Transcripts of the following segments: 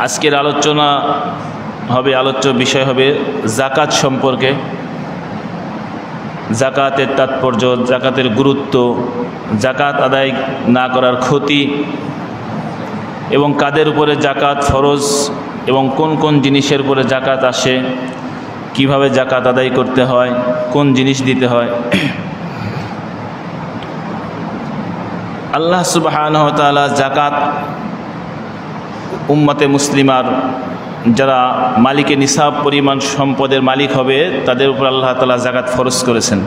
আজকের আলোচ্য বিষয় হবে যাকাত সম্পর্কে। যাকাতের তাৎপর্য, যাকাতের গুরুত্ব, যাকাত আদায় না করার ক্ষতি এবং কাদের উপরে যাকাত ফরজ এবং কোন কোন জিনিসের উপরে যাকাত আসে, কিভাবে যাকাত আদায় করতে হয়, কোন জিনিস দিতে হয়। আল্লাহ সুবহানাহু ওয়া তাআলা যাকাত উম্মতে মুসলিমার যারা মালিকে নিসাব পরিমাণ সম্পদের মালিক হবে তাদের উপর আল্লাহ তাআলা যাকাত ফরজ করেছেন।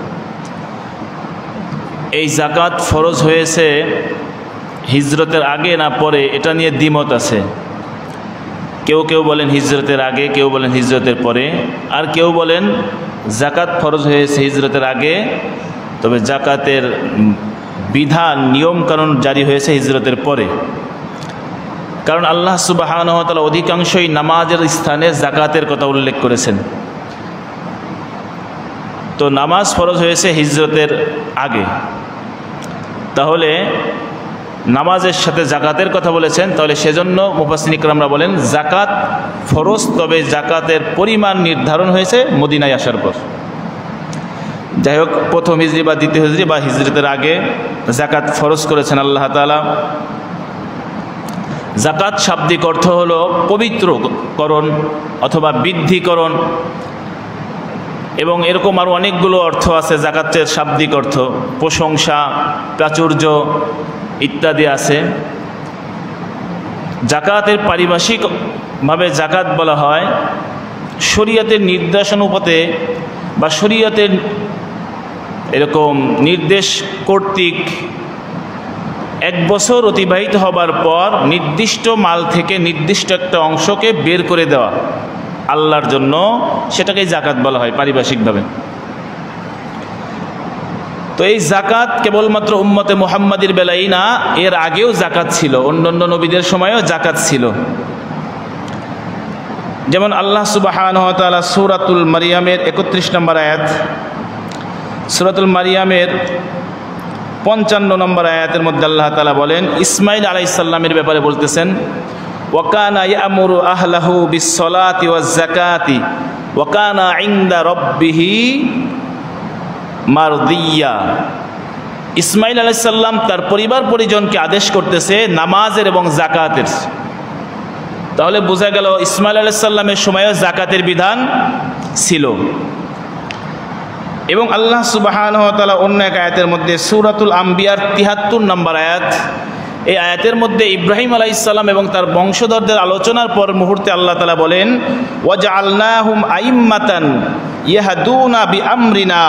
এই যাকাত ফরজ হয়েছে হিজরতের আগে না পরে, এটা নিয়ে দ্বিমত আছে। কেউ কেউ বলেন হিজরতের আগে, কেউ বলেন হিজরতের পরে, আর কেউ বলেন যাকাত ফরজ হয়েছে হিজরতের আগে, তবে যাকাতের বিধান নিয়মকানুন জারি হয়েছে হিজরতের পরে। কারণ আল্লাহ সুবহানাহু ওয়া তাআলা অধিকাংশই নামাজের স্থানে যাকাতের কথা উল্লেখ করেছেন। তো নামাজ ফরজ হয়েছে হিজরতের আগে, তাহলে নামাজের সাথে যাকাতের কথা বলেছেন, তাহলে সেজন্য মুফাসসিরিন ইকরামরা বলেন যাকাত ফরজ, তবে যাকাতের পরিমাণ নির্ধারণ হয়েছে মদিনায় আসার পর। যাই হোক, প্রথম হিজরি বা দ্বিতীয় হিজরি বা হিজরতের আগে যাকাত ফরজ করেছেন আল্লাহ তাআলা। যাকাত শাব্দিক অর্থ হলো পবিত্রকরণ অথবা বৃদ্ধিকরণ, এবং এরকম আরও অনেকগুলো অর্থ আছে যাকাতের শাব্দিক অর্থ, প্রশংসা, প্রাচুর্য ইত্যাদি আছে। যাকাতের পারিভাষিকভাবে যাকাত বলা হয় শরীয়তের নির্দেশানুপাতে বা শরীয়তের এরকম নির্দেশ কর্তৃক 1 বছর অতিবাহিত হবার পর নির্দিষ্ট মাল থেকে নির্দিষ্ট একটা অংশকে বের করে দেওয়া আল্লাহর জন্য, সেটাকেই যাকাত বলা হয় পারিভাষিকভাবে। তো এই যাকাত কেবলমাত্র উম্মতে মুহাম্মাদির বেলায় না, এর আগেও যাকাত ছিল, অন্যান্য নবীদের সময়ও যাকাত ছিল। যেমন আল্লাহ সুবহানাহু ওয়া তাআলা সূরাতুল মারিয়ামের 31 নম্বর আয়াত, সূরাতুল মারিয়ামের 55 নম্বর আয়াতের মধ্যে আল্লাহ তাআলা বলেন, ইসমাঈল আলাইহিস সালামের ব্যাপারে বলতেছেন, ওয়া কানা ইয়ামুরু আহলাহু বিস-সালাতি ওয়াজ-যাকাতি ওয়া কানা ইনদা রাব্বিহি মারদিয়া। ইসমাঈল আলাইহিস সালাম তার পরিবার পরিজনকে আদেশ করতেছে নামাজের এবং যাকাতের। তাহলে বোঝা গেল ইসমাঈল আলাইহিস সালামের সময়ও যাকাতের বিধান ছিল। এবং আল্লাহ সুবহানাহু ওয়া তাআলা অন্য এক আয়াতের মধ্যে সূরাতুল আম্বিয়ার 73 নম্বর আয়াত, এই আয়াতের মধ্যে ইব্রাহিম আলাইহিস সালাম এবং তার বংশধরদের আলোচনার পর মুহূর্তে আল্লাহ তাআলা বলেন, ওয়াজআলনাহুম আইম্মাতান ইয়াহদুনা বিআমরিনা,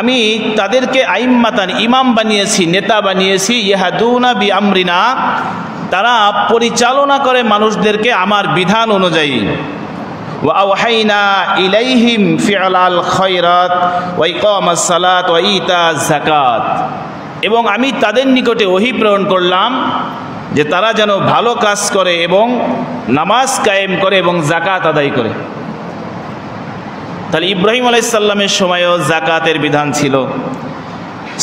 আমি তাদেরকে আইম্মাতান ইমাম বানিয়েছি, নেতা বানিয়েছি, ইয়াহদুনা বিআমরিনা, তারা পরিচালনা করে মানুষদেরকে আমার বিধান অনুযায়ী। ওয়া আওহাইনা ইলাইহিম ফিআলাল খায়রাত ওয়া ইকামাস সালাত ওয়া ইতাজ যাকাত, এবং আমি তাদের নিকটে ওহী প্রেরণ করলাম যে তারা যেন ভালো কাজ করে এবং নামাজ কায়েম করে এবং যাকাত আদায় করে। তাহলে ইব্রাহিম আলাইহিস সালামের সময়ও যাকাতের বিধান ছিল।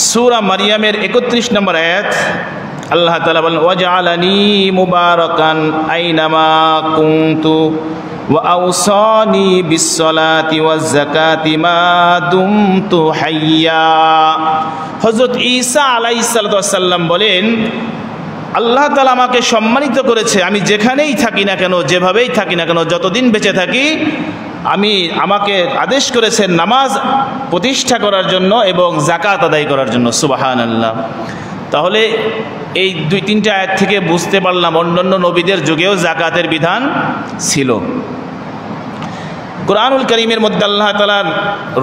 সূরা মারিয়ামের 31 নম্বর আয়াত আল্লাহ তাআলা বলেন, ওয়াজআলানি মুবারাকান আইনামা কুনতু ওয়া আওসানি বিস-সালাতি ওয়াজ-যাকাতি মা দুমতু হাইয়া। হযরত ঈসা আলাইহিস সালাম বলেন, আল্লাহ তাআলা আমাকে সম্মানিত করেছে, আমি যেখানেই থাকি না কেন, যেভাবেই থাকি না কেন, যতদিন বেঁচে থাকি, আমাকে আদেশ করেছেন নামাজ প্রতিষ্ঠা করার জন্য এবং যাকাত আদায় করার জন্য। সুবহানাল্লাহ। তাহলে এই 2-3টা আয়াত থেকে বুঝতে পারলাম অন্যান্য নবীদের যুগেও যাকাতের বিধান ছিল। কুরআনুল কারীমের মধ্যে আল্লাহ তাআলা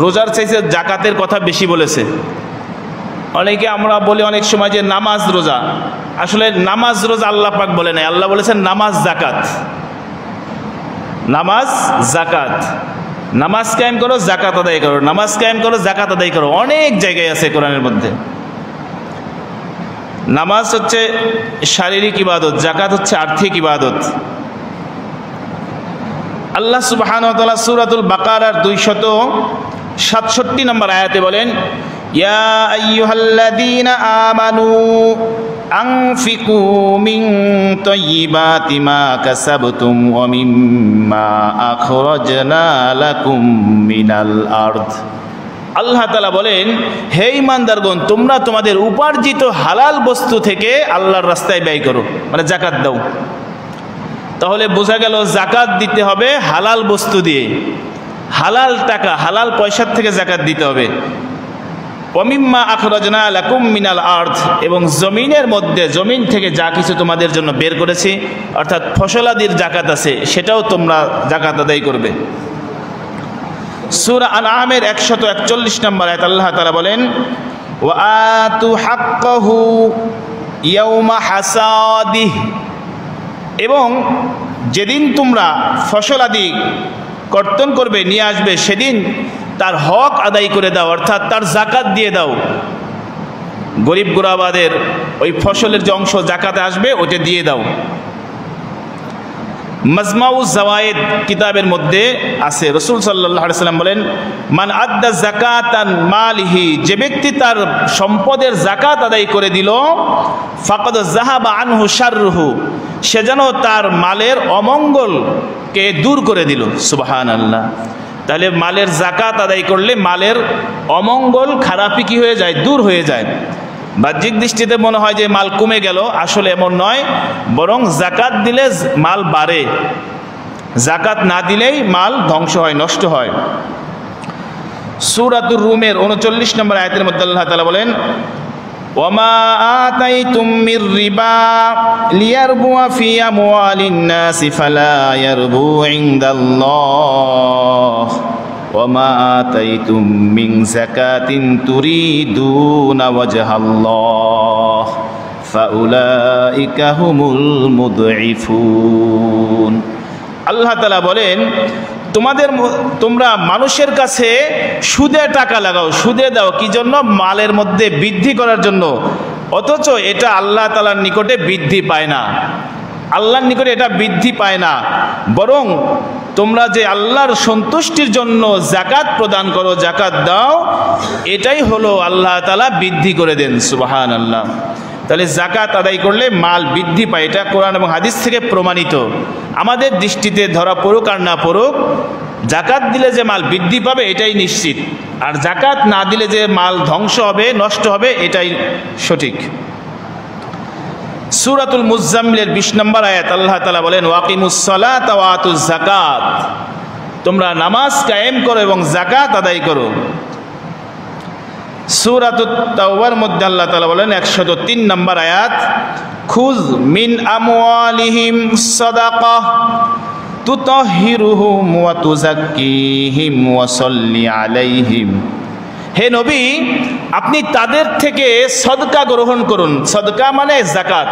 রোজার চাইতে যাকাতের কথা বেশি বলেছে। অনেকে আমরা বলি অনেক সময় যে নামাজ রোজা, আসলে নামাজ রোজা আল্লাহ পাক বলে নাই, আল্লাহ বলেছেন নামাজ যাকাত। নামাজ যাকাত, নামাজ কায়েম করো যাকাত আদায় করো, নামাজ কায়েম করো যাকাত আদায় করো, অনেক জায়গায় আছে কোরআনের মধ্যে। নামাজ হচ্ছে শারীরিক ইবাদত, যাকাত হচ্ছে আর্থিক ইবাদত। আল্লাহ সুবহানাহু ওয়া তাআলা সূরাতুল বাকারার 267 নম্বর আয়াতে বলেন, ইয়া আইয়ুহাল্লাযীনা আমানু আনফিকু মিন তাইয়্যিবাতি মা কাসাবতুম ওয়া মিম্মা আখরাজনা লাকুম মিনাল আরদ। আল্লাহ তাআলা বলেন, হে ঈমানদারগণ, তোমরা তোমাদের উপার্জিত হালাল বস্তু থেকে আল্লাহর রাস্তায় ব্যয় করো, মানে যাকাত দাও। তাহলে বোঝা গেল যাকাত দিতে হবে হালাল বস্তু দিয়ে, হালাল টাকা, হালাল পয়সার থেকে যাকাত দিতে হবে। ওয়ামিম্মা আখরাজনা লাকুম মিনাল আরদ, এবং জমিনের মধ্যে, জমিন থেকে যা কিছু তোমাদের জন্য বের করেছি, অর্থাৎ ফসলাদির যাকাত আছে, সেটাও তোমরা যাকাত আদায় করবে। সূরা আনআমের 141 নম্বর আয়াত আল্লাহ তাআলা বলেন, ওয়া আতু হাক্কাহু ইয়াউমা হাসাদিহ, এবং যেদিন তোমরা ফসলাদি কর্তন করবে, নিয়ে আসবে, সেদিন তার হক আদায় করে দাও, অর্থাৎ তার যাকাত দিয়ে দাও। গরিব গুরাবাদের ওই ফসলের যে অংশ যাকাতে আসবে ওটা দিয়ে দাও। মাজমাউজ জাওয়ায়েদ কিতাবের মধ্যে আছে, রাসূল সাল্লাল্লাহু আলাইহি ওয়াসাল্লাম বলেন, মান আদ্দা যাকাতান মালিহি, যে ব্যক্তি তার সম্পদের যাকাত আদায় করে দিল, ফাকাদ যাহাবা আনহু শাররুহু, সে যেন তার মালের অমঙ্গলকে দূর করে দিল। সুবহানাল্লাহ। তাহলে মালের যাকাত আদায় করলে মালের অমঙ্গল, খারাপি কি হয়ে যায়? দূর হয়ে যায়। বাহ্যিক দৃষ্টিতে মনে হয় যে মাল কমে গেল, আসলে এমন নয়, বরং যাকাত দিলে মাল বাড়ে, যাকাত না দিলেই মাল ধ্বংস হয়, নষ্ট হয়। সূরাতুর রুমের 39 নম্বর আয়াতের মধ্যে আল্লাহ তাআলা বলেন, ওয়ামা আতাইতুম মির রিবা লিয়ারবুয়া ফি আমওয়ালিন নাসি ফালা ইয়ারবু ইনদাল্লাহ ওয়ামা আতাইতুম মিন যাকাতিন তুরিদুনা ওয়াজহাল্লাহ ফাউলাইকা হুমুল মুদঈফুন। আল্লাহ তাআলা বলেন, তোমরা মানুষের কাছে সুদে টাকা লাগাও, সুদে দাও, কি জন্য? মালের মধ্যে বৃদ্ধি করার জন্য, অথচ এটা আল্লাহ তাআলার নিকটে বৃদ্ধি পায় না, আল্লাহর নিকটে এটা বৃদ্ধি পায় না, বরং তোমরা যে আল্লাহর সন্তুষ্টির জন্য যাকাত প্রদান করো, যাকাত দাও, এটাই হলো আল্লাহ তাআলা বৃদ্ধি করে দেন। সুবহানাল্লাহ। তাহলে যাকাত আদায় করলে মাল বৃদ্ধি পায়, এটা কোরআন এবং হাদিস থেকে প্রমাণিত। আমাদের দৃষ্টিতে ধরা পড়ুক আর না পড়ুক, যাকাত দিলে যে মাল বৃদ্ধি পাবে এটাই নিশ্চিত, আর যাকাত না দিলে যে মাল ধ্বংস হবে, নষ্ট হবে, এটাই সঠিক। সূরাতুল মুজাম্মিলের 20 নম্বর আয়াত আল্লাহ তাআলা বলেন, ওয়াকিমুস সালাতা ওয়া আতুজ যাকাত, তোমরা নামাজ কায়েম করো এবং যাকাত আদায় করো। সূরাতুত তাওবার মধ্যে আল্লাহ তাআলা বলেন 103 নম্বর আয়াত, খুয মিন আমওয়ালিহিম সাদাকাহ তুতাহহিরুহুম ওয়া তুযাক্কিহিম ওয়া সাল্লি আলাইহিম। হে নবী, আপনি তাদের থেকে সদকা গ্রহণ করুন, সদকা মানে যাকাত,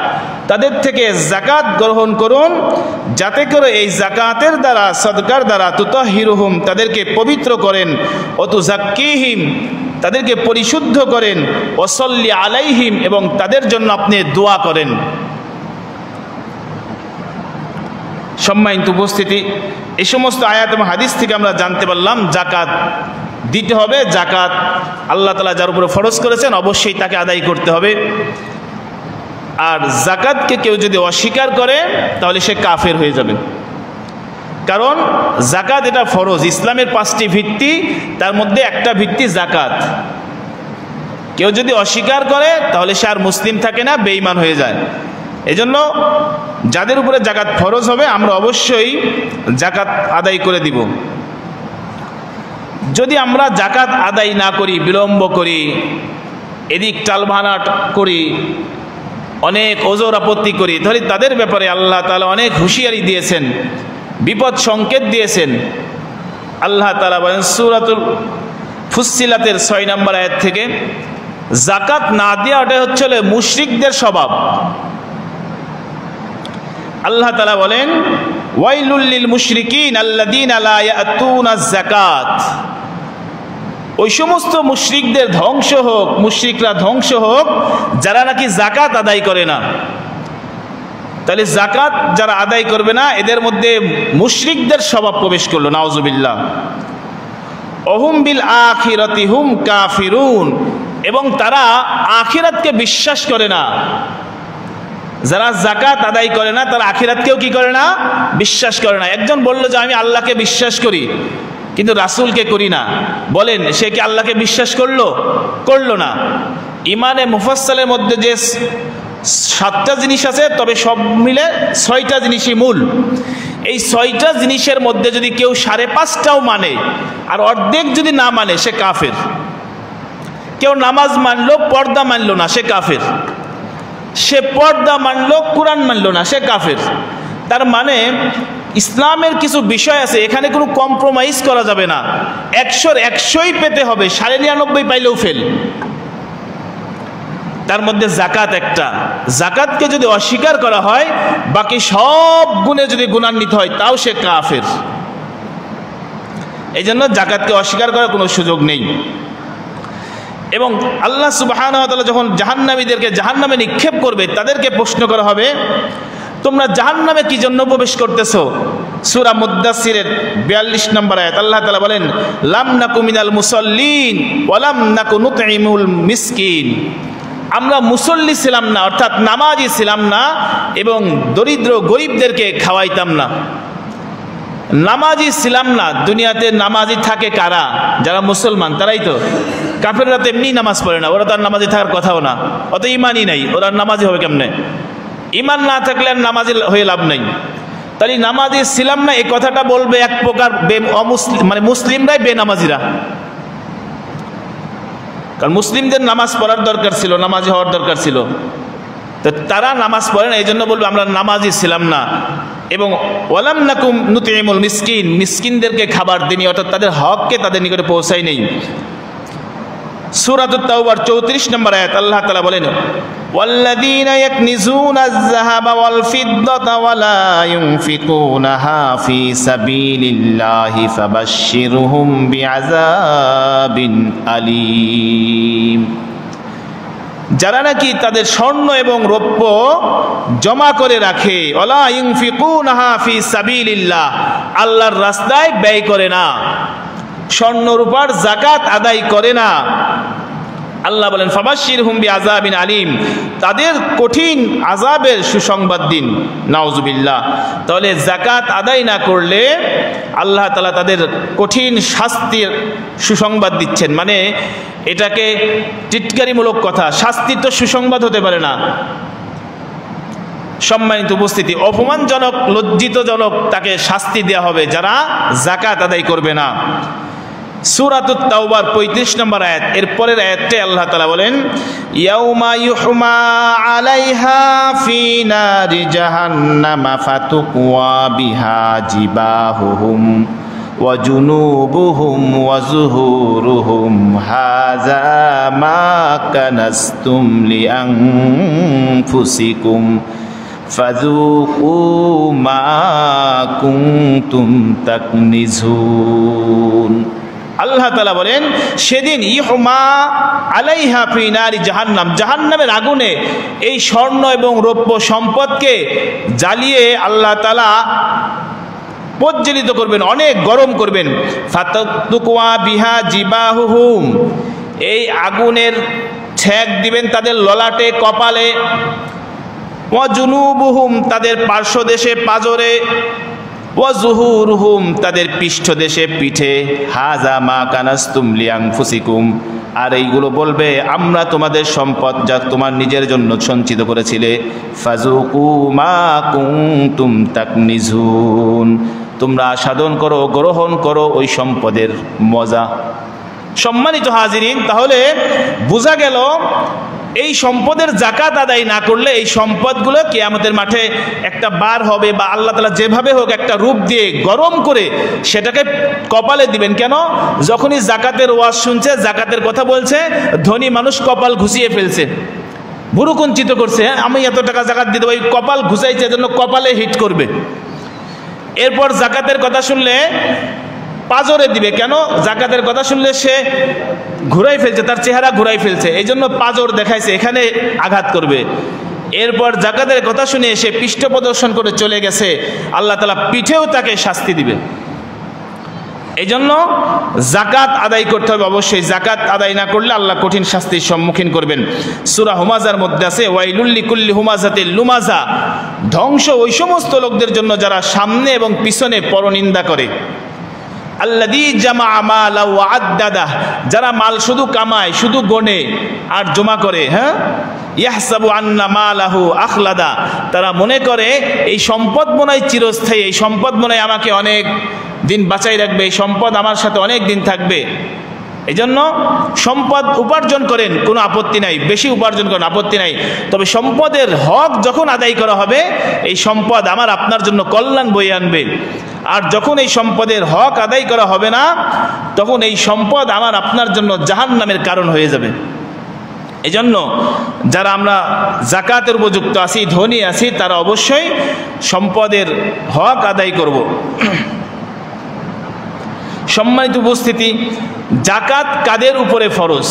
তাদের থেকে যাকাত গ্রহণ করুন, যাতে করে এই যাকাতের দ্বারা, সদকার দ্বারা, তুতাহহিরুহুম, তাদেরকে পবিত্র করেন, ওয়া তুযাক্কিহিম, তাদেরকে পরিশুদ্ধ করেন, ওয়া সাল্লি আলাইহিম, এবং তাদের জন্য আপনি দোয়া করেন। সম্মানিত উপস্থিতি, এই সমস্ত আয়াত এবং হাদিস থেকে আমরা জানতে পারলাম যাকাত দিতে হবে। যাকাত আল্লাহ তাআলা যার উপরে ফরজ করেছেন অবশ্যই তাকে আদায় করতে হবে। আর যাকাতকে কেউ যদি অস্বীকার করে তাহলে সে কাফের হয়ে যাবে, কারণ যাকাত এটা ফরজ। ইসলামের 5টি ভিত্তি, তার মধ্যে একটা ভিত্তি যাকাত। কেউ যদি অস্বীকার করে তাহলে সে আর মুসলিম থাকে না, বেঈমান হয়ে যায়। এজন্য যাদের উপরে যাকাত ফরজ হবে আমরা অবশ্যই যাকাত আদায় করে দিব। যদি আমরা যাকাত আদায় না করি, বিলম্ব করি, এদিক টালবাহানা করি, অনেক ওজর আপত্তি করি, তাহলে তাদের ব্যাপারে আল্লাহ তাআলা অনেক হুঁশিয়ারি দিয়েছেন, বিপদ সংকেত দিয়েছেন। আল্লাহ তাআলা বলেন সূরাতুল ফুসসিলাতের 6 নম্বর আয়াত থেকে, যাকাত না দেওয়া ওটা হচ্ছে মুশরিকদের স্বভাব। আল্লাহ তাআলা বলেন, ওয়াইলুল লিল মুশরিকিন আল্লাযীনা লা ইয়াতুনাজ যাকাত, ওই সমস্ত মুশরিকদের ধ্বংস হোক, মুশরিকরা ধ্বংস হোক যারা নাকি যাকাত আদায় করে না। তাহলে যাকাত যারা আদায় করবে না এদের মধ্যে মুশরিকদের স্বভাব প্রবেশ করলো, নাউজুবিল্লাহ। ওহুম বিল আখিরাতি হুম কাফিরুন, এবং তারা আখিরাতকে বিশ্বাস করে না। যারা জাকাত আদায় করে না তারা আখিরাতকেও কি করে না, বিশ্বাস করে না। একজন বলল যে আমি আল্লাহকে বিশ্বাস করি কিন্তু রাসূলকে করি না, বলেন সে কি আল্লাহকে বিশ্বাস করলো না? ইমানে মুফাসসালের মধ্যে যে 7টা জিনিস আছে, তবে সব মিলে 6টা জিনিসই মূল। এই 6টা জিনিসের মধ্যে যদি কেউ 5.5টাও মানে আর অর্ধেক যদি না মানে, সে কাফের। কেউ নামাজ মানলো, পর্দা মানলো না, সে কাফের। সে পর্দা মানলো, কোরআন মানলো না, সে কাফের। তার মানে ইসলামের কিছু বিষয় আছে, এখানে কোনো কম্প্রোমাইজ করা যাবে না। 100-র 100ই পেতে হবে, 99.5 পাইলেও ফেল। তার মধ্যে জাকাত একটা। জাকাতকে যদি অস্বীকার করা হয়, বাকি সব গুণে যদি গুণান্বিত হয়, তাও সে কাফের। এই জন্য জাকাতকে অস্বীকার করার কোনো সুযোগ নেই। এবং আল্লাহ সুবহানাহু ওয়া তাআলা যখন জাহান্নামীদেরকে জাহান্নামে নিক্ষেপ করবে, তাদেরকে প্রশ্ন করা হবে, তোমরা জাহান্নামে কি জন্য প্রবেশ করতেছো? সূরা মুদ্দাসসিরের 42 নম্বর আয়াত আল্লাহ তাআলা বলেন, লাম নাকু মিনাল মুসাল্লিন ওয়া লাম নাকু নুতঈমুল মিসকিন। আমরা মুসল্লি ছিলাম না, অর্থাৎ নামাজি ছিলাম না, এবং দরিদ্র গরিবদেরকে খাওয়াইতাম না। নামাজি ছিলাম না। দুনিয়াতে নামাজি থাকে কারা? যারা মুসলমান, তারাই তো। কাফেররা তো এমনি নামাজ পড়ে না, ওরা তো আর নামাজি থাকার কথাও না, অত ইমানই নাই, ওরা নামাজি হবে কেমনে? ইমান না থাকলে আর নামাজি হয়ে লাভ নাই। তাহলে নামাজি ছিলাম না এই কথাটা বলবে এক প্রকার মানে মুসলিমরাই বেনামাজিরা। কারণ মুসলিমদের নামাজ পড়ার দরকার ছিল, নামাজি হওয়ার দরকার ছিল, তো তারা নামাজ পড়ে না, এই জন্য বলবে আমরা নামাজি ছিলাম না। এবং ওয়ালাম নাকুম নুতঈমুল মিসকিন, মিসকিনদেরকে খাবার দিনি, অর্থাৎ তাদের হককে তাদের নিকটে পৌঁছাই নেই। সূরাতুত তাওবার 34 নম্বর আয়াত আল্লাহ তাআলা বলেন, ওয়াল্লাযীনা ইয়াকনিজুনাজ যাহাবা ওয়াল ফিদ্দাতা ওয়া লা ইউনফিকুনাহা ফী সাবিলিল্লাহি ফাবাশশিরহুম বিআযাবিন আলীম। যারা নাকি তাদের স্বর্ণ এবং রৌপ্য জমা করে রাখে, ওয়ালা ইউনফিকুনাহা ফী সাবিলিল্লাহ, আল্লাহর রাস্তায় ব্যয় করে না, স্বর্ণ রূপার যাকাত আদায় করে না, আল্লাহ বলেন ফাবাশশিরহুম বিআযাবিন আলীম, তাদের কঠিন আযাবের সুসংবাদ দিন। নাউযুবিল্লাহ। তাহলে যাকাত আদায় না করলে আল্লাহ তাআলা তাদের কঠিন শাস্তির সুসংবাদ দিচ্ছেন। মানে এটাকে টিটকারিমূলক কথা, শাস্তির তো সুসংবাদ হতে পারে না। সম্মানিত উপস্থিতি, অপমানজনক, লজ্জিতজনক তাকে শাস্তি দেওয়া হবে যারা যাকাত আদায় করবে না। সূরাতুত তাওবার 35 নম্বর আয়াত, এর পরের আয়াতটাই আল্লাহ তাআলা বলেন, ইয়াউমা ইউহমা আলাইহা ফি নারি জাহান্নামা ফাতুকওয়া বিহা জিবাহুহুম ওয়া জুনুবুহুম ওয়া যুহুরুহুম হাযা মা কানাসতুম লিআনফুসিকুম ফাযুকু মা কুনতুম তাকনিজুন। আল্লাহ তাআলা বলেন, সেদিন ইহমা আলাইহা ফি নারি জাহান্নাম, জাহান্নামের আগুনে এই স্বর্ণ এবং রৌপ্য সম্পদকে জ্বালিয়ে আল্লাহ তাআলা প্রজ্বলিত করবেন, অনেক গরম করবেন। ফাতাতুকওয়া বিহা জিবাহুহুম, এই আগুনের ছ্যাঁক দিবেন তাদের ললাটে, কপালে। ওয়া জুনুবুহুম, তাদের পার্শ্বদেশে, পাজরে। ওয়া যুহুরুহুম, তাদের পৃষ্ঠদেশে, পিঠে। হাযা মা কানাসতুম লিআনফুসিকুম, আর এইগুলো বলবে আমরা তোমাদের সম্পদ যা তোমার নিজের জন্য সঞ্চিত করেছিলে। ফাযুকু মা কুনতুম তাকনিজুন, তোমরা সাধন করো, গ্রহণ করো ওই সম্পদের মজা। সম্মানিত হাজিরিন, তাহলে বোঝা গেল এই সম্পদের যাকাত আদায় না করলে এই সম্পদগুলো কিয়ামতের মাঠে একটা বার হবে, বা আল্লাহ তাআলা যেভাবে হোক একটা রূপ দিয়ে গরম করে সেটাকে কপালে দিবেন। কেন? যখনই যাকাতের ওয়াজ শুনছে, যাকাতের কথা বলছে, ধনী মানুষ কপাল ঘুষিয়ে ফেলছে, ভুরু কুঞ্চিত করছে, আমি এত টাকা যাকাত দিতে, ওই কপাল ঘুষাইছে, এজন্য কপালে হিট করবে। এরপর যাকাতের কথা শুনলে পাজরে দিবে। কেন? যাকাতের কথা শুনলে সে ঘুরাই ফেলছে, তার চেহারা ঘুরাই ফেলছে, এই জন্য পাজর দেখাইছে, এখানে আঘাত করবে। এরপর যাকাতের কথা শুনে সে পৃষ্ঠ প্রদর্শন করে চলে গেছে, আল্লাহ তাআলা পিঠেও তাকে শাস্তি দিবে। এই জন্য জাকাত আদায় করতে হবে অবশ্যই। জাকাত আদায় না করলে আল্লাহ কঠিন শাস্তির সম্মুখীন করবেন। সূরা হুমাজার মধ্যে আছে ওয়াইলুল লিকুল্লি হুমাজাতিল লুমাজা, ধ্বংস ওই সমস্ত লোকদের জন্য যারা সামনে এবং পিছনে পরনিন্দা করে। আল্লাযী জামা মালা ওয়া আদ্দাদা, যারা মাল শুধু কামায়, শুধু গণে আর জমা করে। হ্যাঁ, ইয়াহসাবু আন্না মালাহু আখলাদা, তারা মনে করে এই সম্পদ মনে হয় চিরস্থায়ী, এই সম্পদ মনে হয় আমাকে অনেক দিন বাঁচাই রাখবে, এই সম্পদ আমার সাথে অনেক দিন থাকবে। এই জন্য সম্পদ উপার্জন করেন, কোনো আপত্তি নাই, বেশি উপার্জন করেন, আপত্তি নাই, তবে সম্পদের হক যখন আদায় করা হবে এই সম্পদ আমার আপনার জন্য কল্যাণ বয়ে আনবে। আর যখন এই সম্পদের হক আদায় করা হবে না, তখন এই সম্পদ আমার আপনার জন্য জাহান্নামের কারণ হয়ে যাবে। এজন্য যারা আমরা জাকাতের উপযুক্ত আছি, ধনী আছি, তারা অবশ্যই সম্পদের হক আদায় করব। সম্মানিত উপস্থিতি, জাকাত কাদের উপরে ফরজ?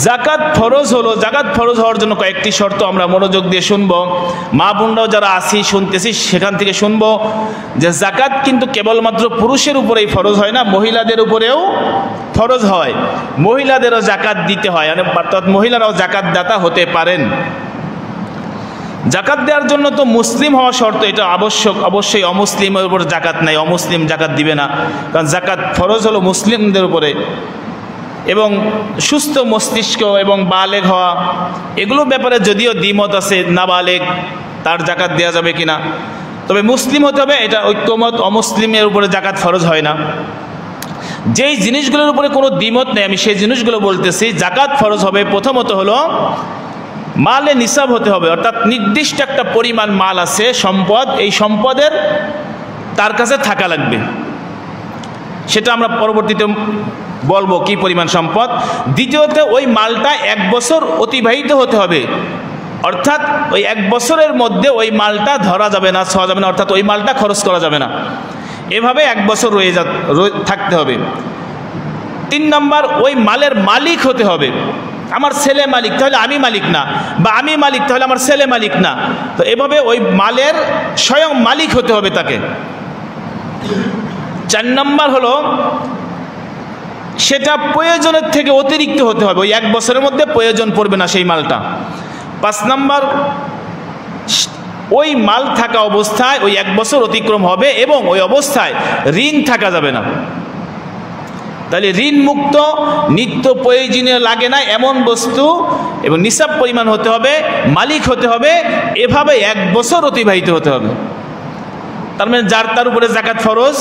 জাকাত ফরজ হলো, জাকাত ফরজ হওয়ার জন্য কয়েকটি শর্ত আমরা মনোযোগ দিয়ে শুনবো। মা বোনরাও যারা আসি শুনতেছি সেখান থেকে শুনবো যে জাকাত কিন্তু কেবলমাত্র পুরুষের উপরেই ফরজ হয় না, মহিলাদের উপরেও ফরজ হয়। মহিলাদেরও জাকাত দিতে হয়, অর্থাৎ মহিলারাও জাকাত দাতা হতে পারেন। জাকাত দেওয়ার জন্য তো মুসলিম হওয়া শর্ত, এটা আবশ্যক। অবশ্যই অমুসলিমের উপর জাকাত নাই, অমুসলিম জাকাত দিবে না, কারণ জাকাত ফরজ হলো মুসলিমদের উপরে। এবং সুস্থ মস্তিষ্ক এবং বালেগ হওয়া, এগুলো ব্যাপারে যদিও দ্বিমত আছে, নাবালেগ তার জাকাত দেওয়া যাবে কিনা, তবে মুসলিম হতে হবে, এটা ঐক্যমত। অমুসলিমের উপরে জাকাত ফরজ হয় না। যেই জিনিসগুলোর উপরে কোনো দ্বিমত নেই আমি সেই জিনিসগুলো বলতেছি। জাকাত ফরজ হবে প্রথমত হলো মালে নিসাব হতে হবে, অর্থাৎ নির্দিষ্ট একটা পরিমাণ মাল আছে, সম্পদ, এই সম্পদের তার কাছে থাকা লাগবে। সেটা আমরা পরবর্তীতে বলবো কি পরিমাণ সম্পদ। দ্বিতীয়ত ওই মালটা 1 বছর অতিবাহিত হতে হবে, অর্থাৎ ওই 1 বছরের মধ্যে ওই মালটা ধরা যাবে না, ছোঁয়া যাবে না, অর্থাৎ ওই মালটা খরচ করা যাবে না, এভাবে 1 বছর থাকতে হবে। 3 নম্বর, ওই মালের মালিক হতে হবে। আমার ছেলে মালিক, তাহলে আমি মালিক না, বা আমি মালিক তাহলে আমার ছেলে মালিক না, তো এভাবে ওই মালের স্বয়ং মালিক হতে হবে তাকে। 4 নম্বর হলো সেটা প্রয়োজনের থেকে অতিরিক্ত হতে হবে, ওই 1 বছরের মধ্যে প্রয়োজন পড়বে না সেই মালটা। 5 নম্বর, ওই মাল থাকা অবস্থায় ওই 1 বছর অতিক্রম হবে এবং ওই অবস্থায় ঋণ থাকা যাবে না। তাহলে ঋণ মুক্ত, নিত্য প্রয়োজনীয় লাগে না এমন বস্তু এবং নিসাব পরিমাণ হতে হবে, মালিক হতে হবে, এভাবে 1 বছর অতিবাহিত হতে হবে। তার মানে যার তার উপরে জাকাত ফরজ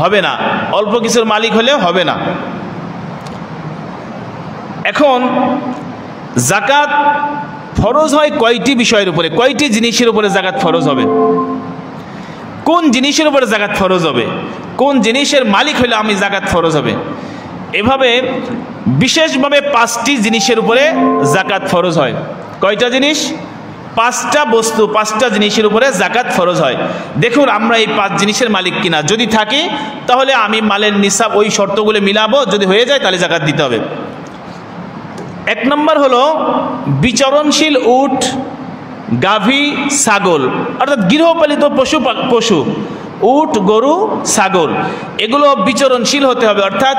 হবে না, অল্প কিছুর মালিক হলেও হবে না। এখন জাকাত ফরজ হয় কয়টি বিষয়ের উপরে, কয়টি জিনিসের উপরে জাকাত ফরজ হবে? কোন জিনিসের উপরে জাকাত ফরজ হবে, কোন জিনিসের মালিক হলে আমি জাকাত ফরজ হবে? এভাবে বিশেষভাবে 5টি জিনিসের উপরে জাকাত ফরজ হয়। কয়টা জিনিস? 5টা বস্তু, 5টা জিনিসের উপরে জাকাত ফরজ হয়। দেখুন আমরা এই 5 জিনিসের মালিক কিনা, যদি থাকি তাহলে আমি মালের নিসাব ওই শর্তগুলো মিলাবো, যদি হয়ে যায় তাহলে জাকাত দিতে হবে। 1 নম্বর হলো বিচরণশীল উট, গাভী, ছাগল, অর্থাৎ গৃহপালিত পশু, উট, গরু, ছাগল, এগুলো বিচরণশীল হতে হবে, অর্থাৎ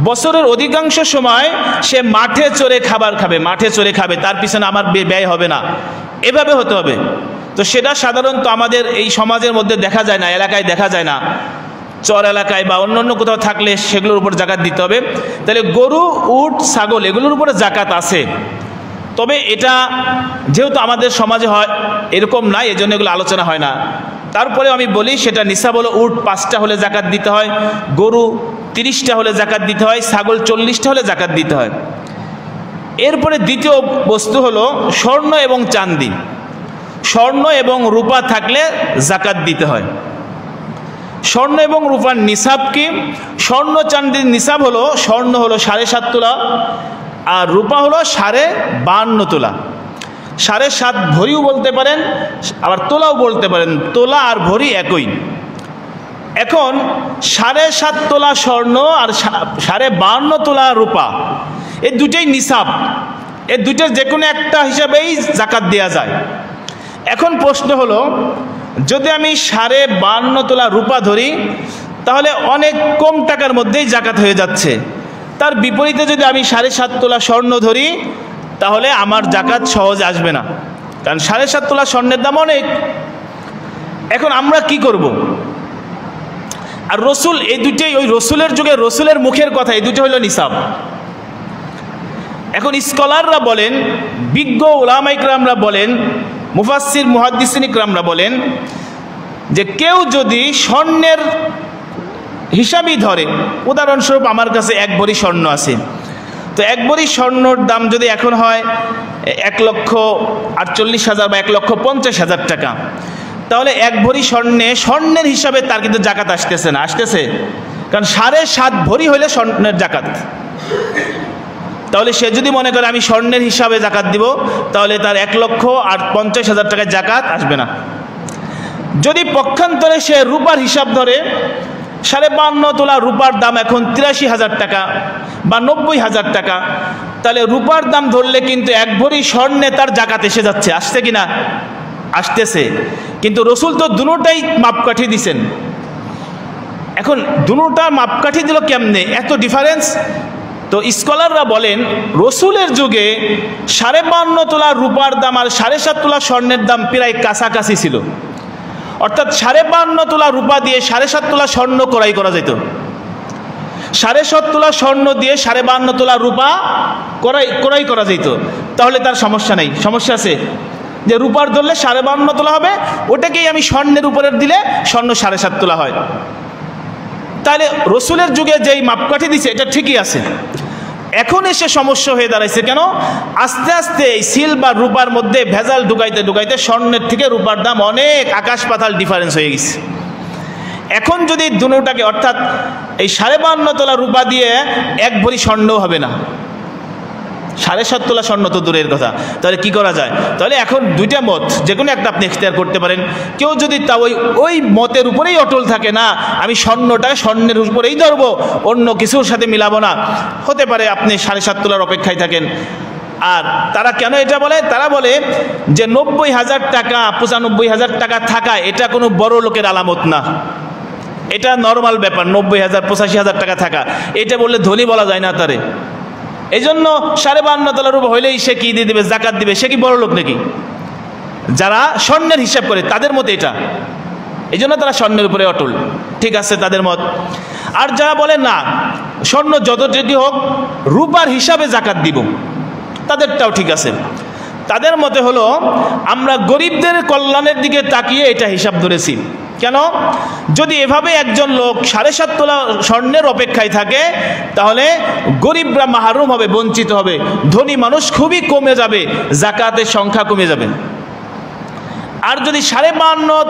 বছরের অধিকাংশ সময় সে মাঠে চড়ে খাবার খাবে, মাঠে চড়ে খাবে, তার পিছনে আমার ব্যয় হবে না, এভাবে হতে হবে। তো সেটা সাধারণত আমাদের এই সমাজের মধ্যে দেখা যায় না, এলাকায় দেখা যায় না, চর এলাকায় বা অন্য কোথাও থাকলে সেগুলোর উপর জাকাত দিতে হবে। তাহলে গরু, উট, ছাগল এগুলোর উপরে জাকাত আছে, তবে এটা যেহেতু আমাদের সমাজে হয় এরকম নাই, এজন্য এগুলো আলোচনা হয় না। তারপরে আমি বলি সেটা নিসাব হলো উট 5টা হলে জাকাত দিতে হয়, গরু 30টা হলে জাকাত দিতে হয়, ছাগল 40টা হলে জাকাত দিতে হয়। এরপরে দ্বিতীয় বস্তু হলো স্বর্ণ এবং চাঁদি, স্বর্ণ এবং রূপা থাকলে জাকাত দিতে হয়। স্বর্ণ এবং রূপার নিসাব কি? স্বর্ণ চাঁদির নিসাব হলো, স্বর্ণ হলো 7.5 তোলা আর রূপা হলো 52.5 তোলা। 7.5 ভরিও বলতে পারেন, আবার তোলাও বলতে পারেন, তোলা আর ভরি একই। এখন 7.5 তোলা স্বর্ণ আর 52.5 তোলা রূপা, এই দুটোই নিসাব, এই দুটোর যে কোনো একটা হিসাবেই জাকাত দেওয়া যায়। এখন প্রশ্ন হলো, যদি আমি 52.5 তোলা রূপা ধরি তাহলে অনেক কম টাকার মধ্যেই জাকাত হয়ে যাচ্ছে। তার বিপরীতে যদি আমি 7.5 তোলা স্বর্ণ ধরি তাহলে আমার জাকাত সহজে আসবে না, কারণ 7.5 তোলা স্বর্ণের দাম অনেক। এখন আমরা কি করব? আর রসুল, এই দুটোই ওই রসুলের যুগে রসুলের মুখের কথা, এই দুটো হলো নিসাব। এখন স্কলাররা বলেন, বিজ্ঞ উলামা ইকরামরা বলেন, মুফাসসির মুহাদ্দিসিন ইকরামরা বলেন যে কেউ যদি স্বর্ণের হিসাবই ধরে, উদাহরণস্বরূপ আমার কাছে 1 ভরি স্বর্ণ আছে, তো 1 ভরি স্বর্ণর দাম যদি এখন হয় 1,48,000 বা 1,50,000 টাকা, তাহলে 1 ভরি স্বর্ণের হিসাবে তার কিন্তু জাকাত আসতেছে না। আসতেছে? কারণ 7.5 ভরি হলে স্বর্ণের জাকাত। তাহলে সে যদি মনে করে আমি স্বর্ণের হিসাবে জাকাত দিব, তাহলে তার 1,50,000 টাকায় জাকাত আসবে না। যদি পক্ষান্তরে সে রূপার হিসাব ধরে, 52.5 তোলা রূপার দাম এখন 83,000 টাকা বা 90,000 টাকা, তাহলে রূপার দাম ধরলে কিন্তু 1 ভরি স্বর্ণে তার জাকাত এসে যাচ্ছে। আসছে কিনা? আসতেছে। কিন্তু রসুল তো দুটোটাই মাপকাঠি দিছেন। এখন দুটোটা মাপকাঠি দিল কেমনে? এত ডিফারেন্স। তো স্কলাররা বলেন রসুলের যুগে 52.5 তোলা রূপার দাম আর 7.5 তোলা স্বর্ণের দাম প্রায় কাছাকাছি ছিল। অর্থাৎ 52.5 তোলা রূপা দিয়ে 7.5 তোলা স্বর্ণ ক্রয় করা যেত। 7.5 তোলা স্বর্ণ দিয়ে 52.5 তোলা রূপা ক্রয় করা যেত। তাহলে তার সমস্যা নেই। সমস্যা আছে যে রূপার ধরলে 52.5 তোলা হবে, ওটাকেই আমি স্বর্ণের উপরে দিলে স্বর্ণ 7.5 তোলা হয়। তাহলে রসুলের যুগে যেই মাপকাঠি দিছে এটা ঠিকই আছে। এখন এসে সমস্যা হয়ে দাঁড়াইছে কেন? আস্তে আস্তে এই সিলভার রূপার মধ্যে ভেজাল ঢুকাইতে ঢুকাইতে স্বর্ণের থেকে রূপার দাম অনেক আকাশ পাতাল ডিফারেন্স হয়ে গেছে। এখন যদি দুটোটাকে, অর্থাৎ এই 52.5 তোলা রূপা দিয়ে 1 ভরি স্বর্ণও হবে না, 7.5 তোলা স্বর্ণ তো দূরের কথা। তাহলে কি করা যায়? তাহলে এখন দুইটা মত, যে কোনো একটা আপনি এখতিয়ার করতে পারেন। কেউ যদি তা ওই মতের উপরেই অটল থাকে, না আমি স্বর্ণটাকে স্বর্ণের উপরেই ধরবো, অন্য কিছুর সাথে মিলাবো না, হতে পারে আপনি 7.5 তোলার অপেক্ষায় থাকেন। আর তারা কেন এটা বলে? তারা বলে যে 90,000 টাকা 95,000 টাকা থাকা এটা কোনো বড় লোকের আলামত না, এটা নর্মাল ব্যাপার। 90,000 85,000 টাকা থাকা, এটা বললে ধনী বলা যায় না তারে। এই জন্য 52.5 তোলা রূপা হইলেই সে কি দিয়ে দেবে? জাকাত দিবে। সে কি বড় লোক নাকি? যারা স্বর্ণের হিসাব করে তাদের মতে এটা, এই জন্য তারা স্বর্ণের উপরে অটল। ঠিক আছে, তাদের মত। আর যারা বলে না স্বর্ণ যতটুকু হোক রূপার হিসাবে জাকাত দিব, তাদেরটাও ঠিক আছে। তাদের মতে হলো আমরা গরিবদের কল্যাণের দিকে তাকিয়ে এটা হিসাব ধরেছি। কেন? যদি এভাবে একজন লোক 7.5 তোলা স্বর্ণের অপেক্ষায় থাকে, তাহলে গরিবরা মাহরুম হবে, বঞ্চিত হবে, ধনী মানুষ খুবই কমে যাবে, জাকাতের সংখ্যা কমে যাবে। আর যদি 52.5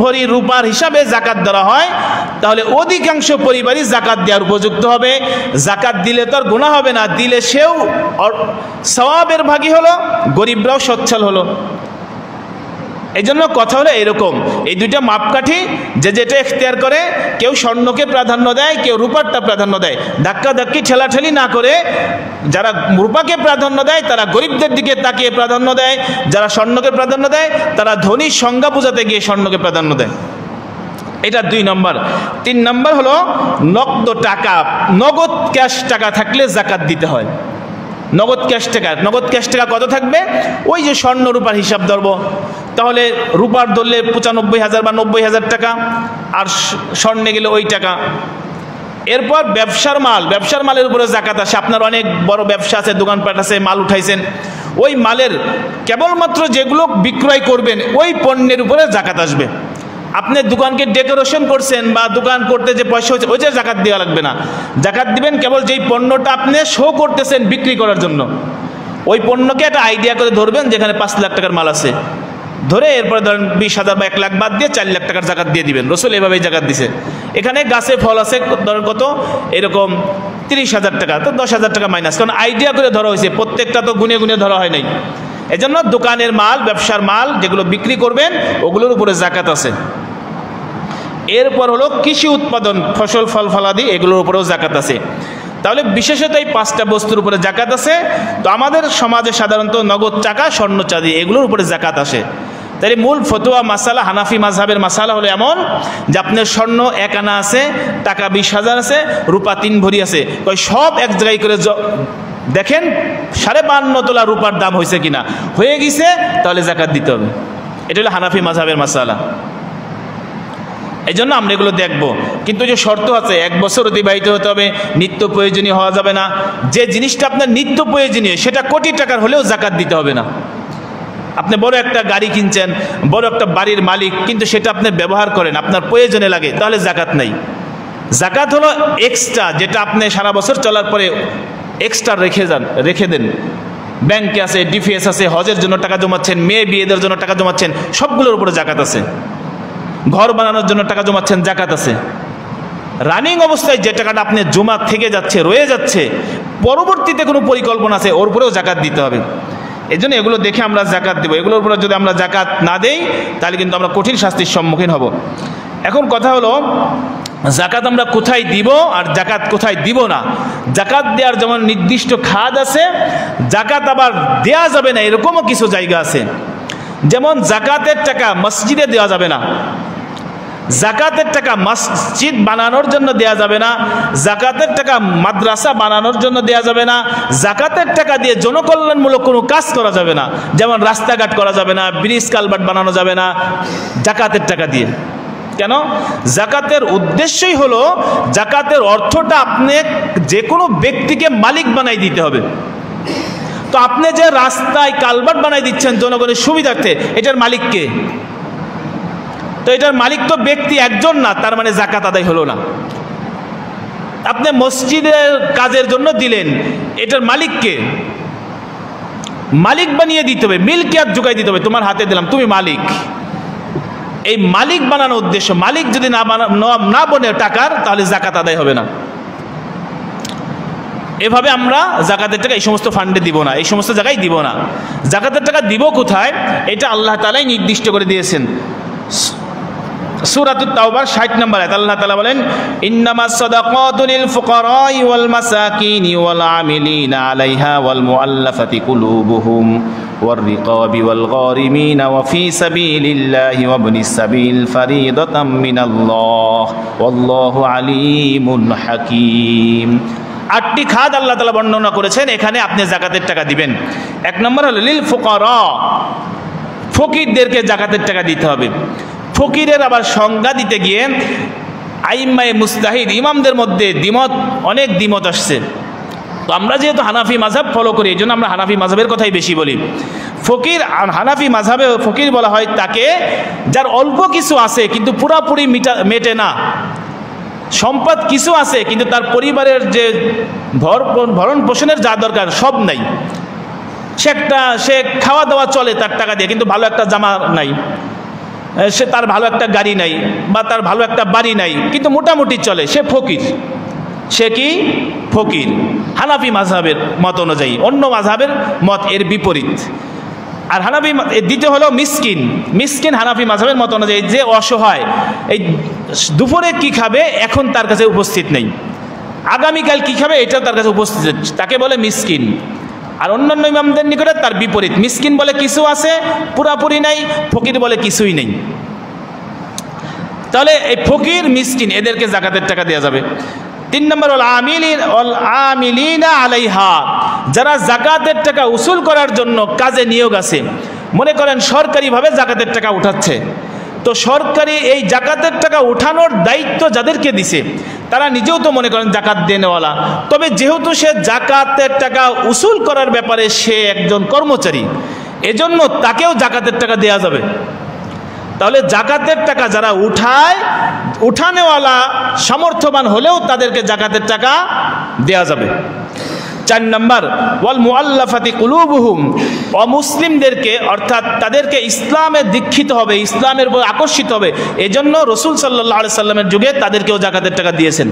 ভরি রূপার হিসাবে জাকাত দেওয়া হয়, তাহলে অধিকাংশ পরিবারই জাকাত দেওয়ার উপযুক্ত হবে। জাকাত দিলে তো আর গুনাহ হবে না, দিলে সেও সওয়াবের ভাগী হলো, গরিবরাও সচ্ছল হলো। এই জন্য কথা হলো এরকম, এই দুইটা মাপকাঠি যে যেটা এখতিয়ার করে, কেউ স্বর্ণকে প্রাধান্য দেয়, কেউ রূপারটা প্রাধান্য দেয়। ধাক্কাধাক্কি ঠেলাঠেলি না করে যারা রূপাকে প্রাধান্য দেয় তারা গরিবদের দিকে তাকিয়ে প্রাধান্য দেয়, যারা স্বর্ণকে প্রাধান্য দেয় তারা ধনীর সংজ্ঞা বোঝাতে গিয়ে স্বর্ণকে প্রাধান্য দেয়। এটা 2 নম্বর। 3 নম্বর হলো নগদ টাকা, নগদ ক্যাশ টাকা থাকলে জাকাত দিতে হয়। নগদ ক্যাশ টাকা কত থাকবে? ওই যে স্বর্ণ রূপার হিসাব ধরবো, তাহলে রূপার ধরলে 95,000 বা 90,000 টাকা, আর স্বর্ণে গেলে ওই টাকা। এরপর ব্যবসার মালের উপরে জাকাত আসে। আপনার অনেক বড় ব্যবসা আছে, দোকানপাট আছে, মাল উঠাইছেন, ওই মালের কেবলমাত্র যেগুলো বিক্রয় করবেন ওই পণ্যের উপরে জাকাত আসবে। আপনি দোকানকে ডেকোরেশন করছেন বা দোকান করতে যে পয়সা হচ্ছে ওই যে জাকাত দেওয়া লাগবে না। জাকাত দিবেন কেবল যেই পণ্যটা আপনি শো করতেছেন বিক্রি করার জন্য, ওই পণ্যকে একটা আইডিয়া করে ধরবেন, যেখানে 5 লাখ টাকার মাল আছে, ধরে এরপরে ধরেন 20,000 বা 1 লাখ বাদ দিয়ে 4 লাখ টাকার জাকাত দিয়ে দিবেন। রসুল এভাবেই জাকাত দিছে। এখানে গাছে ফল আছে ধরেন কত, এরকম 30,000 টাকা, তো 10,000 টাকা মাইনাস, কারণ আইডিয়া করে ধরা হয়েছে, প্রত্যেকটা তো গুনে গুনে ধরা হয় নাই। এজন্য দোকানের মাল, ব্যবসার মাল যেগুলো বিক্রি করবেন ওগুলোর উপরে জাকাত আছে। এরপর হলো কৃষি উৎপাদন, ফসল ফল ফলাদি, এগুলোর উপরেও জাকাত আছে। তাহলে বিশেষত এই 5টা বস্তুর উপরে জাকাত আছে। তো আমাদের সমাজে সাধারণত নগদ টাকা, স্বর্ণ চাঁদি এগুলোর উপরে জাকাত আসে। তাহলে মূল ফতোয়া মাসালা হানাফি মাযহাবের মাসালা হলো এমন যে আপনার স্বর্ণ 1 আনা আছে, টাকা 20,000 আছে, রূপা 3 ভরি আছে, ওই সব এক জায়গায় করে দেখেন 52.5 তোলা রূপার দাম হয়েছে কিনা, হয়ে গেছে তাহলে যাকাত দিতে হবে। এটা হলো হানাফি মাযহাবের মাসালা। এই জন্য আমরা এগুলো দেখব, কিন্তু যে শর্ত আছে 1 বছর অতিবাহিত হতে হবে, নিত্য প্রয়োজনীয় হওয়া যাবে না। যে জিনিসটা আপনার নিত্য প্রয়োজনীয় সেটা কোটি টাকার হলেও যাকাত দিতে হবে না। আপনি বড় একটা গাড়ি কিনছেন, বড় একটা বাড়ির মালিক, কিন্তু সেটা আপনি ব্যবহার করেন, আপনার প্রয়োজনে লাগে, তাহলে যাকাত নাই। যাকাত হলো এক্সট্রা, যেটা আপনি সারা বছর চলার পরে এক্সট্রা রেখে দেন। ব্যাংকে আছে, ডিপিএস আছে, হজের জন্য টাকা জমাচ্ছেন, মেয়ে বিয়েদের জন্য টাকা জমাচ্ছেন, সবগুলোর উপরে যাকাত আছে। ঘর বানানোর জন্য টাকা জমাচ্ছেন, যাকাত আছে। রানিং অবস্থায় যে টাকাটা আপনি জমা থেকে যাচ্ছে, রয়ে যাচ্ছে, পরবর্তীতে কোনো পরিকল্পনা আছে, ওর উপরেও যাকাত দিতে হবে। এই জন্য এগুলো দেখে আমরা যাকাত দেবো। এগুলোর উপরে যদি আমরা যাকাত না দেই তাহলে কিন্তু আমরা কঠিন শাস্তির সম্মুখীন হব। এখন কথা হলো যাকাত আমরা কোথায় দিব আর যাকাত কোথায় দিব না। যাকাত দেওয়ার যেমন নির্দিষ্ট খাত আছে, যাকাত আবার দেয়া যাবে না এরকমও কিছু জায়গা আছে। যেমন যাকাতের টাকা মসজিদে দেওয়া যাবে না, যাকাতের টাকা মসজিদ বানানোর জন্য দেয়া যাবে না, যাকাতের টাকা মাদ্রাসা বানানোর জন্য দেয়া যাবে না, যাকাতের টাকা দিয়ে জনকল্যাণমূলক কোনো কাজ করা যাবে না। যেমন রাস্তাঘাট করা যাবে না, ব্রিজ কালভার্ট বানানো যাবে না যাকাতের টাকা দিয়ে। কেন? যাকাতের উদ্দেশ্যই হলো যাকাতের অর্থটা আপনি যে কোনো ব্যক্তিকে মালিক বানাই দিতে হবে। তো আপনি যে রাস্তায় কালভার্ট বানাই দিচ্ছেন জনগণের সুবিধার্থে, এটার মালিক কে? তো এটার মালিক তো ব্যক্তি একজন না, তার মানে যাকাত আদায় হলো না। আপনি মসজিদের কাজের জন্য দিলেন, এটার মালিক কে? মালিক বানিয়ে দিতে হবে, মিলকিয়াত যোগাই দিতে হবে, তোমার হাতে দিলাম, তুমি মালিক। এই মালিক বানানোর উদ্দেশ্য, মালিক যদি না বনে টাকার, তাহলে যাকাত আদায় হবে না। এভাবে আমরা যাকাতের টাকা এই সমস্ত ফান্ডে দিব না, এই সমস্ত জায়গায় দিব না। যাকাতের টাকা দিব কোথায়, এটা আল্লাহ তাআলাই নির্দিষ্ট করে দিয়েছেন। সূরাতুত তাওবার 60 নম্বর আয়াত আল্লাহ তাআলা বলেন, ইন্নামাস সাদাকাতু লিল ফুকারাই ওয়াল মাসাকিনি ওয়াল আমিলিনা আলাইহা ওয়াল মুআল্লাফাতি কুলুবুহুম ওয়ার রিকাবি ওয়াল গারিমিনা ওয়া ফি সাবিলিল্লাহি ওয়া ইবনিস সাবিল ফারিদাতাম মিনাল্লাহ ওয়াল্লাহু আলিমুন হাকীম। 8টি খাত আল্লাহ তাআলা বর্ণনা করেছেন, এখানে আপনি যাকাতের টাকা দিবেন। 1 নম্বর হলো লিল ফুকারা, ফকিরদেরকে যাকাতের টাকা দিতে হবে। ফকিরের আবার সংজ্ঞা দিতে গিয়ে আইম্মায়ে মুজতাহিদ ইমামদের মধ্যে অনেক দ্বিমত আসছে। তো আমরা যেহেতু হানাফি মাযহাব ফলো করি, এই জন্য আমরা হানাফি মাযহাবের কথাই বেশি বলি। ফকির, হানাফি মাযহাবে ফকির বলা হয় তাকে যার অল্প কিছু আছে কিন্তু পুরাপুরি মেটে না, সম্পদ কিছু আছে কিন্তু তার পরিবারের যে ভরণ পোষণের যা দরকার সব নাই। সে খাওয়া দাওয়া চলে তার টাকা দিয়ে, কিন্তু ভালো একটা জামা নাই, সে তার ভালো একটা গাড়ি নাই, বা তার ভালো একটা বাড়ি নাই, কিন্তু মোটামুটি চলে, সে ফকির। সে কি? ফকির। হানাফি মাযহাবের মত অনুযায়ী, অন্য মাযহাবের মত এর বিপরীত। আর হানাফি দ্বিতীয় হলো মিসকিন। মিসকিন হানাফি মাযহাবের মত অনুযায়ী যে অসহায়, এই দুপুরে কি খাবে এখন তার কাছে উপস্থিত নেই, আগামীকাল কি খাবে এটাও তার কাছে উপস্থিত, তাকে বলে মিসকিন। আর অন্যান্য ইমামদের নিকটে তার বিপরীত, মিসকিন বলে কিছু আছে পুরাপুরি নাই, ফকির বলে কিছুই নেই। তাহলে এই ফকির মিসকিন এদেরকে যাকাতের টাকা দেওয়া যাবে। 3 নম্বর ওয়াল আমিলিনা আলাইহা, যারা যাকাতের টাকা উসুল করার জন্য কাজে নিয়োগ আছে। মনে করেন সরকারিভাবে যাকাতের টাকা উঠাচ্ছে, তো সরকারি এই যাকাতের টাকা উঠানোর দায়িত্ব যাদেরকে দিছে তারা নিজেও তো মনে করেন যাকাত দেনেওয়ালা, তবে যেহেতু সে যাকাতের টাকা উসুল করার ব্যাপারে সে একজন কর্মচারী, এজন্য তাকেও যাকাতের টাকা দেয়া যাবে। তাহলে যাকাতের টাকা যারা উঠানেওয়ালা সামর্থ্যবান হলেও তাদেরকে যাকাতের টাকা দেয়া যাবে। 4 নম্বর ওয়াল মুআল্লাফাতি কুলুবুহুম, অমুসলিমদেরকে অর্থাৎ তাদেরকে ইসলামে দীক্ষিত হবে, ইসলামের উপর আকর্ষিত হবে, এজন্য রাসূল সাল্লাল্লাহু আলাইহি সাল্লামের যুগে তাদেরকেও যাকাতের টাকা দিয়েছেন।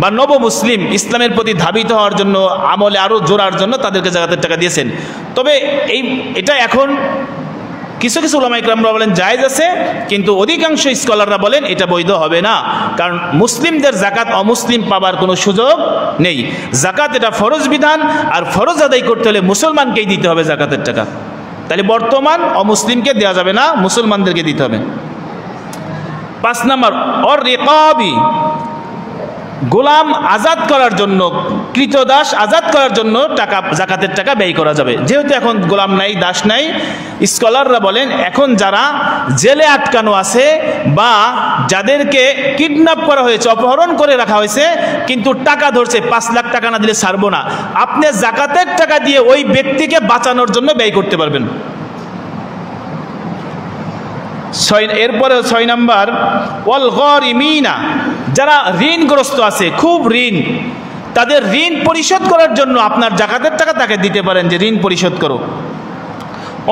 বা নব মুসলিম ইসলামের প্রতি ধাবিত হওয়ার জন্য, আমলে আরও জোরার জন্য তাদেরকে যাকাতের টাকা দিয়েছেন। তবে এটা এখন কিছু কিছু উলামা ইকরামরা বলেন জায়েজ আছে, কিন্তু অধিকাংশ স্কলাররা বলেন এটা বৈধ হবে না, কারণ মুসলিমদের যাকাত অমুসলিম পাবার কোনো সুযোগ নেই। যাকাত এটা ফরজ বিধান, আর ফরজ আদায় করতে হলে মুসলমানকেই দিতে হবে যাকাতের টাকা। তাহলে বর্তমান অমুসলিমকে দেওয়া যাবে না, মুসলমানদেরকে দিতে হবে। 5 নম্বর অর রিকাবি, গোলাম আজাদ করার জন্য, কৃতদাস আজাদ করার জন্য টাকা, জাকাতের টাকা ব্যয় করা যাবে। যেহেতু এখন গোলাম নাই, দাস নাই, স্কলাররা বলেন এখন যারা জেলে আটকানো আছে বা যাদেরকে কিডন্যাপ করা হয়েছে, অপহরণ করে রাখা হয়েছে, কিন্তু টাকা ধরছে 5 লাখ টাকা না দিলে ছাড়বো না, আপনি জাকাতের টাকা দিয়ে ওই ব্যক্তিকে বাঁচানোর জন্য ব্যয় করতে পারবেন। এরপরে 6 নম্বর ওয়াল গরিমিনা, যারা ঋণগ্রস্ত আছে, খুব ঋণ, তাদের ঋণ পরিশোধ করার জন্য আপনার জাকাতের টাকা তাকে দিতে পারেন যে ঋণ পরিশোধ করো।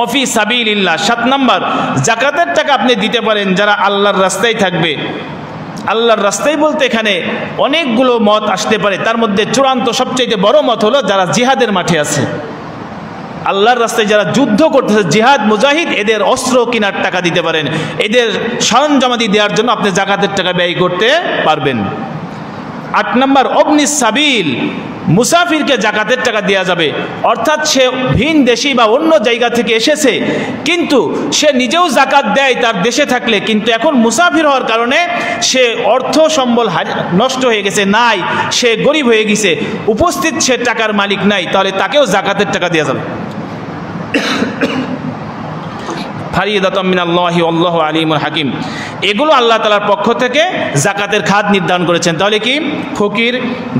অফি সাবিলিল্লাহ, 7 নম্বর জাকাতের টাকা আপনি দিতে পারেন যারা আল্লাহর রাস্তায় থাকবে। আল্লাহর রাস্তায় বলতে এখানে অনেকগুলো মত আসতে পারে, তার মধ্যে চূড়ান্ত সবচেয়ে বড় মত হলো যারা জিহাদের মাঠে আছে, আল্লাহর রাস্তায় যারা যুদ্ধ করতেছে, জিহাদ মুজাহিদ, এদের অস্ত্র কেনার টাকা দিতে পারেন, এদের সরঞ্জামাদি দেওয়ার জন্য আপনি জাকাতের টাকা ব্যয় করতে পারবেন। 8 নম্বর অবনিস সাবিল, মুসাফিরকে জাকাতের টাকা দেওয়া যাবে, অর্থাৎ সে ভিন দেশি বা অন্য জায়গা থেকে এসেছে, কিন্তু সে নিজেও জাকাত দেয় তার দেশে থাকলে, কিন্তু এখন মুসাফির হওয়ার কারণে সে অর্থ সম্বল নষ্ট হয়ে গেছে, নাই, সে গরিব হয়ে গেছে, উপস্থিত সে টাকার মালিক নাই, তাহলে তাকেও জাকাতের টাকা দেওয়া যাবে। ফারিদাতাম মিনাল্লাহি আল্লাহু আলিমুল হাকিম, এগুলো আল্লাহ তাআলার পক্ষ থেকে জাকাতের খাত নির্ধারণ করেছেন। তাহলে কি ফকির,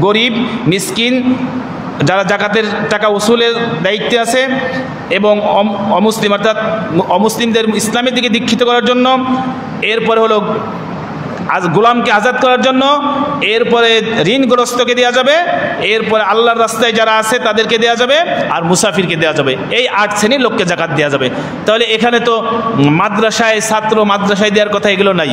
গরিব, মিসকিন, যারা জাকাতের টাকা উসুলের দায়িত্বে আছে এবং অমুসলিম, অর্থাৎ অমুসলিমদের ইসলামের দিকে দীক্ষিত করার জন্য, এরপরে হলো গোলামকে আজাদ করার জন্য, এরপরে ঋণগ্রস্তকে দেওয়া যাবে, এরপরে আল্লাহর রাস্তায় যারা আছে তাদেরকে দেওয়া যাবে, আর মুসাফিরকে দেওয়া যাবে। এই 8 শ্রেণীর লোককে জাকাত দেওয়া যাবে। তাহলে এখানে তো মাদ্রাসায় ছাত্র, মাদ্রাসায় দেওয়ার কথা এগুলো নাই,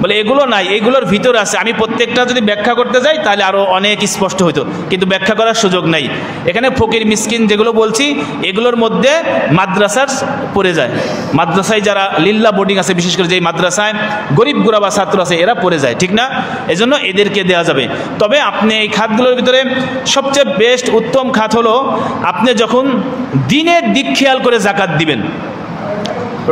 বলে এগুলো নাই, এগুলোর ভিতরে আছে। আমি প্রত্যেকটা যদি ব্যাখ্যা করতে যাই তাহলে আরও অনেক স্পষ্ট হইতো, কিন্তু ব্যাখ্যা করার সুযোগ নাই। এখানে ফকির মিসকিন যেগুলো বলছি এগুলোর মধ্যে মাদ্রাসার পড়ে যায়, মাদ্রাসায় যারা লিল্লা বোর্ডিং আছে, বিশেষ করে যেই মাদ্রাসায় গরিব গুরাবা ছাত্র আছে এরা পড়ে যায়, ঠিক না? এজন্য এদেরকে দেওয়া যাবে। তবে আপনি এই খাতগুলোর ভিতরে সবচেয়ে বেস্ট, উত্তম খাত হলো আপনি যখন দিনের দিক খেয়াল করে জাকাত দিবেন।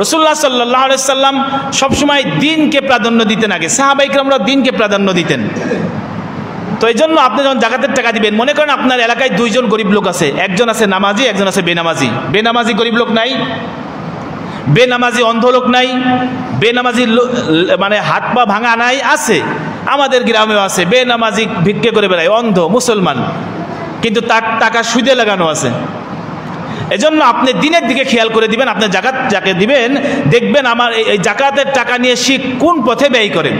রাসূলুল্লাহ সাল্লাল্লাহু আলাইহি সাল্লাম সবসময় দিনকে প্রাধান্য দিতেন, আগে সাহাবা ইকরামরা দিনকে প্রাধান্য দিতেন। তো এই জন্য আপনি যখন জাকাতের টাকা দিবেন, মনে করেন আপনার এলাকায় 2 জন গরিব লোক আছে, একজন আছে নামাজি, একজন আছে বেনামাজি। বেনামাজি গরিব লোক নাই, বেনামাজি অন্ধ লোক নাই, বেনামাজি মানে হাত পা ভাঙা নাই, আছে, আমাদের গ্রামেও আছে, বেনামাজি ভিক্ষে করে বেড়ায়, অন্ধ মুসলমান, কিন্তু তার টাকা সুদে লাগানো আছে। এজন্য আপনি দিনের দিকে খেয়াল করে দিবেন, আপনি জাকাত যাকে দিবেন দেখবেন আমার এই জাকাতের টাকা নিয়ে সে কোন পথে ব্যয় করেন।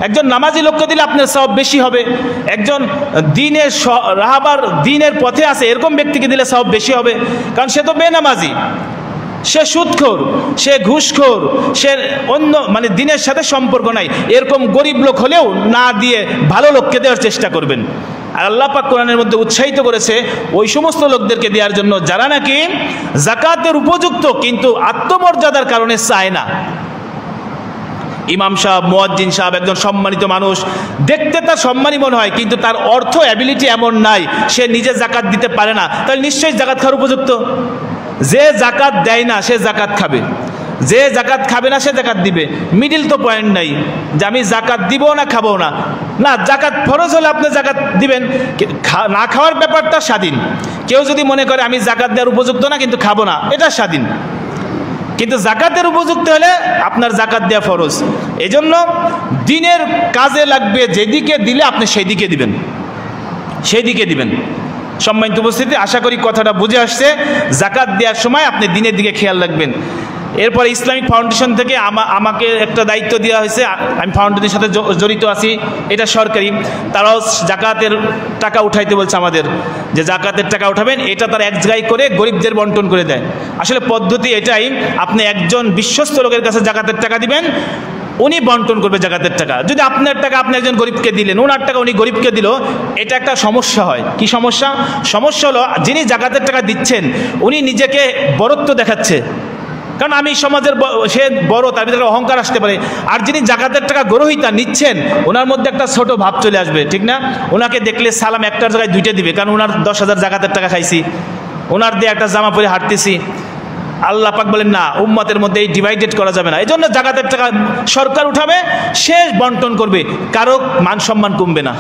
একজন নামাজি লোককে দিলে আপনার সওয়াব বেশি হবে, একজন দিনের রাহাবার দিনের পথে আছে এরকম ব্যক্তিকে দিলে সওয়াব বেশি হবে, কারণ সে তো বেনামাজি, সে সুদখোর, সে ঘুষখোর, সে অন্য মানে দিনের সাথে সম্পর্ক নাই, এরকম গরিব লোক হলেও না দিয়ে ভালো লোককে দেওয়ার চেষ্টা করবেন। আর আল্লাহ পাক কোরআনের মধ্যে উৎসাহিত করেছে ওই সমস্ত লোকদেরকে দেওয়ার জন্য যারা নাকি জাকাতের উপযুক্ত কিন্তু আত্মমর্যাদার কারণে চায় না। ইমাম সাহেব, মুয়াজ্জিন সাহেব একজন সম্মানিত মানুষ, দেখতে তার সম্মানী মনে হয়, কিন্তু তার অর্থ অ্যাবিলিটি এমন নাই, সে নিজে জাকাত দিতে পারে না, তাহলে নিশ্চয়ই জাকাত খাওয়ার উপযুক্ত। যে জাকাত দেয় না সে জাকাত খাবে, যে জাকাত খাবে না সে জাকাত দিবে। মিডিল তো পয়েন্ট নাই যে আমি জাকাত দিব না খাবো না, না, জাকাত ফরজ হলে আপনি জাকাত দিবেন, না খাওয়ার ব্যাপারটা স্বাধীন। কেউ যদি মনে করে আমি জাকাত দেওয়ার উপযুক্ত না কিন্তু খাবো না, এটা স্বাধীন, কিন্তু জাকাতের উপযুক্ত হলে আপনার জাকাত দেওয়া ফরজ। এজন্য দিনের কাজে লাগবে, যেদিকে দিলে আপনি সেই দিকে দিবেন, সেই দিকে দিবেন। সম্মানিত উপস্থিতি, আশা করি কথাটা বুঝে আসছে। জাকাত দেওয়ার সময় আপনি দিনের দিকে খেয়াল রাখবেন। এরপরে ইসলামিক ফাউন্ডেশন থেকে আমাকে একটা দায়িত্ব দেওয়া হয়েছে, আমি ফাউন্ডেশনের সাথে জড়িত আছি, এটা সরকারি, তারাও জাকাতের টাকা উঠাইতে বলছে আমাদের, যে জাকাতের টাকা উঠাবেন, এটা তারা এক জায়গায় করে গরিবদের বন্টন করে দেয়। আসলে পদ্ধতি এটাই, আপনি একজন বিশ্বস্ত লোকের কাছে জাকাতের টাকা দিবেন, উনি বন্টন করবে জাকাতের টাকা। যদি আপনার টাকা আপনি একজন গরিবকে দিলেন, ওনার টাকা উনি গরিবকে দিল, এটা একটা সমস্যা হয়। কি সমস্যা? সমস্যা হলো যিনি জাকাতের টাকা দিচ্ছেন উনি নিজেকে বড়ত্ব দেখাচ্ছে, কারণ আমি সমাজের সে বড়, তার ভিতরে অহংকার আসতে পারে। আর যিনি জাকাতের টাকা গ্রহীতা নিচ্ছেন ওনার মধ্যে একটা ছোট ভাব চলে আসবে, ঠিক না? ওনাকে দেখলে সালাম একটার জায়গায় 2টা দিবে, কারণ ওনার 10,000 জাকাতের টাকা খাইছি, ওনার দিয়ে একটা জামা পরে হাঁটতেছি। আল্লাহ পাক বলেন না, উম্মতের মধ্যে এই ডিভাইডেড করা যাবে না। এই জন্য জাকাতের টাকা সরকার উঠাবে, শেষ বন্টন করবে, কারো মান সম্মান কমবে না।